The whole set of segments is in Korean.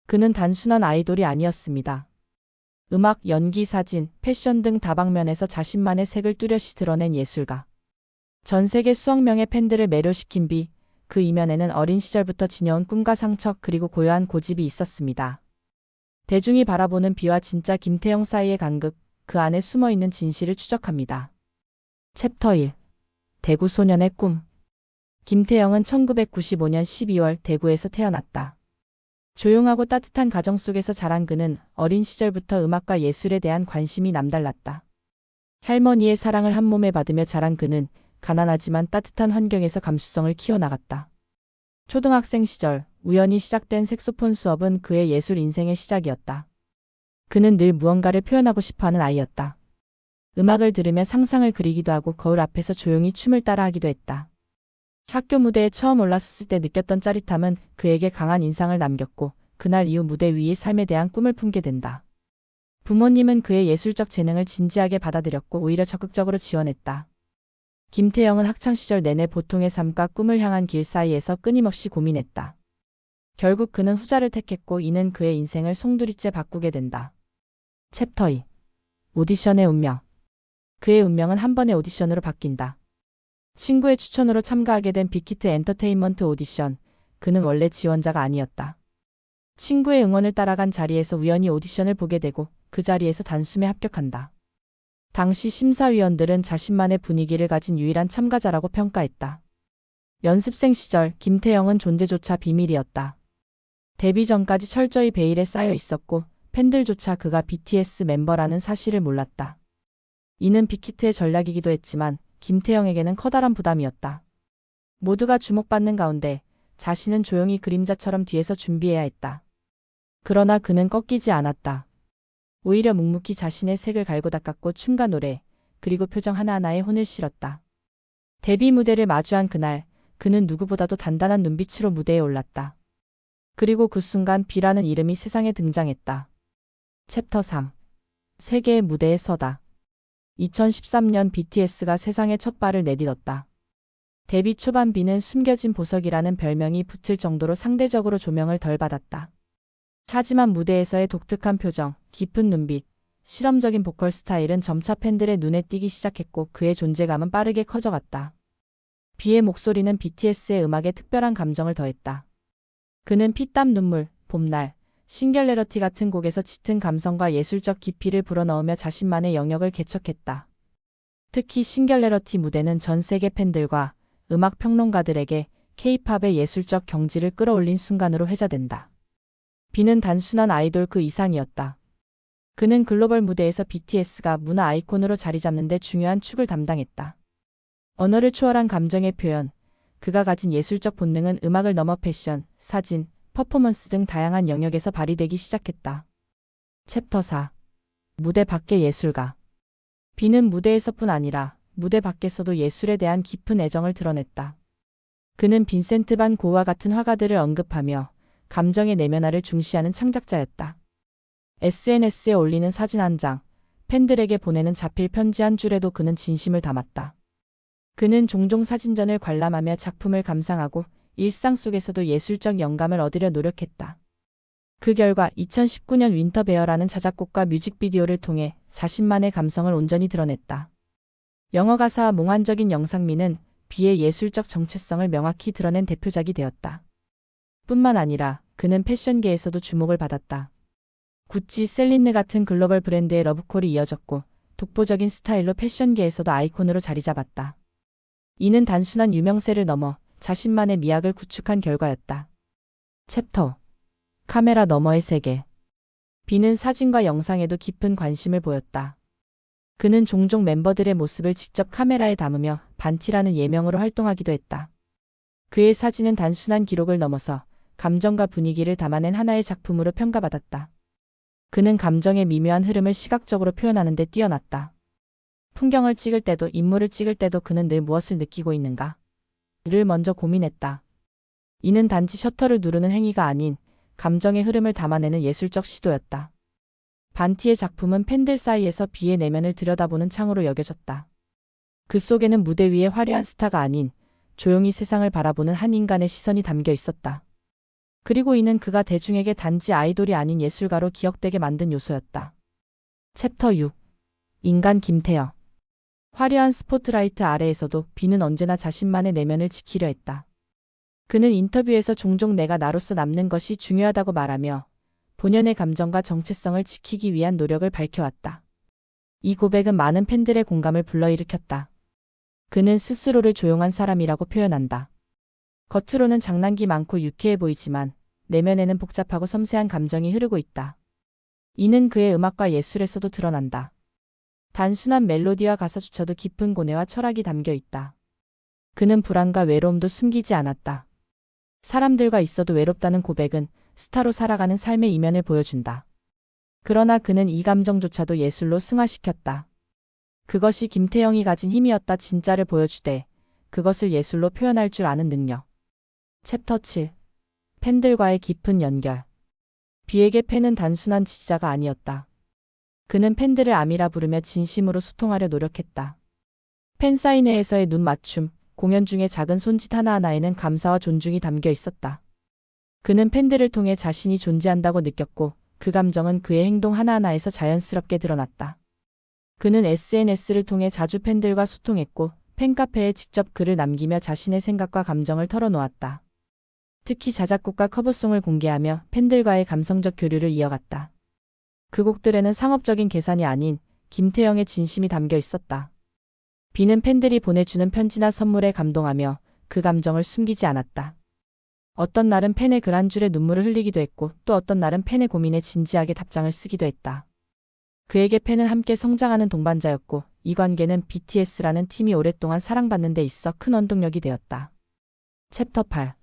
그는 단순한 아이돌이 아니었습니다. 음악, 연기, 사진, 패션 등 다방면에서 자신만의 색을 뚜렷이 드러낸 예술가. 전 세계 수억 명의 팬들을 매료시킨 비, 그 이면에는 어린 시절부터 지녀온 꿈과 상처 그리고 고요한 고집이 있었습니다. 대중이 바라보는 비와 진짜 김태형 사이의 간극, 그 안에 숨어있는 진실을 추적합니다. 챕터 1. 대구 소년의 꿈. 김태형은 1995년 12월 대구에서 태어났다. 조용하고 따뜻한 가정 속에서 자란 그는 어린 시절부터 음악과 예술에 대한 관심이 남달랐다. 할머니의 사랑을 한 몸에 받으며 자란 그는 가난하지만 따뜻한 환경에서 감수성을 키워나갔다. 초등학생 시절 우연히 시작된 색소폰 수업은 그의 예술 인생의 시작이었다. 그는 늘 무언가를 표현하고 싶어하는 아이였다. 음악을 들으며 상상을 그리기도 하고 거울 앞에서 조용히 춤을 따라하기도 했다. 학교 무대에 처음 올랐을 때 느꼈던 짜릿함은 그에게 강한 인상을 남겼고 그날 이후 무대 위의 삶에 대한 꿈을 품게 된다. 부모님은 그의 예술적 재능을 진지하게 받아들였고 오히려 적극적으로 지원했다. 김태형은 학창시절 내내 보통의 삶과 꿈을 향한 길 사이에서 끊임없이 고민했다. 결국 그는 후자를 택했고 이는 그의 인생을 송두리째 바꾸게 된다. 챕터 2. 오디션의 운명. 그의 운명은 한 번의 오디션으로 바뀐다. 친구의 추천으로 참가하게 된 빅히트 엔터테인먼트 오디션. 그는 원래 지원자가 아니었다. 친구의 응원을 따라간 자리에서 우연히 오디션을 보게 되고 그 자리에서 단숨에 합격한다. 당시 심사위원들은 자신만의 분위기를 가진 유일한 참가자라고 평가했다. 연습생 시절 김태형은 존재조차 비밀이었다. 데뷔 전까지 철저히 베일에 쌓여 있었고 팬들조차 그가 BTS 멤버라는 사실을 몰랐다. 이는 빅히트의 전략이기도 했지만 김태형에게는 커다란 부담이었다. 모두가 주목받는 가운데 자신은 조용히 그림자처럼 뒤에서 준비해야 했다. 그러나 그는 꺾이지 않았다. 오히려 묵묵히 자신의 색을 갈고 닦았고 춤과 노래, 그리고 표정 하나하나에 혼을 실었다. 데뷔 무대를 마주한 그날, 그는 누구보다도 단단한 눈빛으로 무대에 올랐다. 그리고 그 순간 비라는 이름이 세상에 등장했다. 챕터 3. 세계의 무대에 서다. 2013년 BTS가 세상에 첫 발을 내딛었다. 데뷔 초반 비는 숨겨진 보석이라는 별명이 붙을 정도로 상대적으로 조명을 덜 받았다. 하지만 무대에서의 독특한 표정, 깊은 눈빛, 실험적인 보컬 스타일은 점차 팬들의 눈에 띄기 시작했고 그의 존재감은 빠르게 커져갔다. 비의 목소리는 BTS의 음악에 특별한 감정을 더했다. 그는 피땀 눈물, 봄날, 싱귤레러티 같은 곡에서 짙은 감성과 예술적 깊이를 불어넣으며 자신만의 영역을 개척했다. 특히 싱귤레러티 무대는 전 세계 팬들과 음악 평론가들에게 K-팝의 예술적 경지를 끌어올린 순간으로 회자된다. 비는 단순한 아이돌 그 이상이었다. 그는 글로벌 무대에서 BTS가 문화 아이콘으로 자리 잡는 데 중요한 축을 담당했다. 언어를 초월한 감정의 표현, 그가 가진 예술적 본능은 음악을 넘어 패션, 사진, 퍼포먼스 등 다양한 영역에서 발휘되기 시작했다. 챕터 4. 무대 밖의 예술가. 비는 무대에서뿐 아니라 무대 밖에서도 예술에 대한 깊은 애정을 드러냈다. 그는 빈센트 반 고흐와 같은 화가들을 언급하며 감정의 내면화를 중시하는 창작자였다. SNS에 올리는 사진 한 장, 팬들에게 보내는 자필 편지 한 줄에도 그는 진심을 담았다. 그는 종종 사진전을 관람하며 작품을 감상하고 일상 속에서도 예술적 영감을 얻으려 노력했다. 그 결과 2019년 윈터베어라는 자작곡과 뮤직비디오를 통해 자신만의 감성을 온전히 드러냈다. 영어 가사와 몽환적인 영상미는 비의 예술적 정체성을 명확히 드러낸 대표작이 되었다. 뿐만 아니라 그는 패션계에서도 주목을 받았다. 구찌, 셀린느 같은 글로벌 브랜드의 러브콜이 이어졌고 독보적인 스타일로 패션계에서도 아이콘으로 자리 잡았다. 이는 단순한 유명세를 넘어 자신만의 미학을 구축한 결과였다. 챕터 5. 카메라 너머의 세계. 비는 사진과 영상에도 깊은 관심을 보였다. 그는 종종 멤버들의 모습을 직접 카메라에 담으며 반티라는 예명으로 활동하기도 했다. 그의 사진은 단순한 기록을 넘어서 감정과 분위기를 담아낸 하나의 작품으로 평가받았다. 그는 감정의 미묘한 흐름을 시각적으로 표현하는 데 뛰어났다. 풍경을 찍을 때도 인물을 찍을 때도 그는 늘 무엇을 느끼고 있는가? 를 먼저 고민했다. 이는 단지 셔터를 누르는 행위가 아닌 감정의 흐름을 담아내는 예술적 시도였다. 반티의 작품은 팬들 사이에서 비의 내면을 들여다보는 창으로 여겨졌다. 그 속에는 무대 위의 화려한 스타가 아닌 조용히 세상을 바라보는 한 인간의 시선이 담겨 있었다. 그리고 이는 그가 대중에게 단지 아이돌이 아닌 예술가로 기억되게 만든 요소였다. 챕터 6. 인간 김태형. 화려한 스포트라이트 아래에서도 비는 언제나 자신만의 내면을 지키려 했다. 그는 인터뷰에서 종종 내가 나로서 남는 것이 중요하다고 말하며 본연의 감정과 정체성을 지키기 위한 노력을 밝혀왔다. 이 고백은 많은 팬들의 공감을 불러일으켰다. 그는 스스로를 조용한 사람이라고 표현한다. 겉으로는 장난기 많고 유쾌해 보이지만 내면에는 복잡하고 섬세한 감정이 흐르고 있다. 이는 그의 음악과 예술에서도 드러난다. 단순한 멜로디와 가사조차도 깊은 고뇌와 철학이 담겨 있다. 그는 불안과 외로움도 숨기지 않았다. 사람들과 있어도 외롭다는 고백은 스타로 살아가는 삶의 이면을 보여준다. 그러나 그는 이 감정조차도 예술로 승화시켰다. 그것이 김태형이 가진 힘이었다. 진짜를 보여주되 그것을 예술로 표현할 줄 아는 능력. 챕터 7. 팬들과의 깊은 연결. 비에게 팬은 단순한 지지자가 아니었다. 그는 팬들을 아미라 부르며 진심으로 소통하려 노력했다. 팬사인회에서의 눈 맞춤, 공연 중의 작은 손짓 하나하나에는 감사와 존중이 담겨 있었다. 그는 팬들을 통해 자신이 존재한다고 느꼈고 그 감정은 그의 행동 하나하나에서 자연스럽게 드러났다. 그는 SNS를 통해 자주 팬들과 소통했고 팬카페에 직접 글을 남기며 자신의 생각과 감정을 털어놓았다. 특히 자작곡과 커버송을 공개하며 팬들과의 감성적 교류를 이어갔다. 그 곡들에는 상업적인 계산이 아닌 김태형의 진심이 담겨 있었다. 비는 팬들이 보내주는 편지나 선물에 감동하며 그 감정을 숨기지 않았다. 어떤 날은 팬의 글 한 줄에 눈물을 흘리기도 했고 또 어떤 날은 팬의 고민에 진지하게 답장을 쓰기도 했다. 그에게 팬은 함께 성장하는 동반자였고 이 관계는 BTS라는 팀이 오랫동안 사랑받는 데 있어 큰 원동력이 되었다. 챕터 8.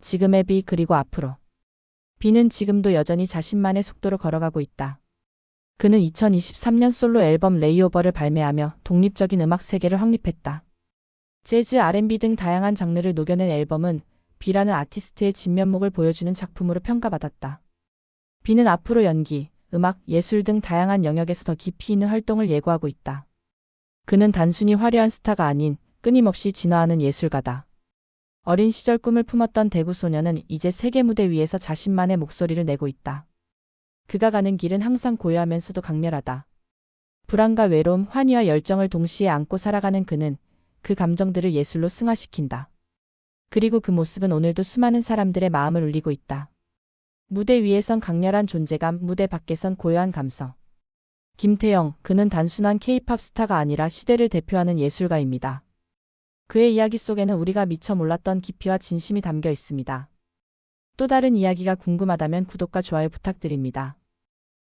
지금의 비 그리고 앞으로. 비는 지금도 여전히 자신만의 속도로 걸어가고 있다. 그는 2023년 솔로 앨범 레이오버를 발매하며 독립적인 음악 세계를 확립했다. 재즈, R&B 등 다양한 장르를 녹여낸 앨범은 비라는 아티스트의 진면목을 보여주는 작품으로 평가받았다. 비는 앞으로 연기, 음악, 예술 등 다양한 영역에서 더 깊이 있는 활동을 예고하고 있다. 그는 단순히 화려한 스타가 아닌 끊임없이 진화하는 예술가다. 어린 시절 꿈을 품었던 대구 소녀는 이제 세계 무대 위에서 자신만의 목소리를 내고 있다. 그가 가는 길은 항상 고요하면서도 강렬하다. 불안과 외로움, 환희와 열정을 동시에 안고 살아가는 그는 그 감정들을 예술로 승화시킨다. 그리고 그 모습은 오늘도 수많은 사람들의 마음을 울리고 있다. 무대 위에선 강렬한 존재감, 무대 밖에선 고요한 감성. 김태형, 그는 단순한 K-팝 스타가 아니라 시대를 대표하는 예술가입니다. 그의 이야기 속에는 우리가 미처 몰랐던 깊이와 진심이 담겨 있습니다. 또 다른 이야기가 궁금하다면 구독과 좋아요 부탁드립니다.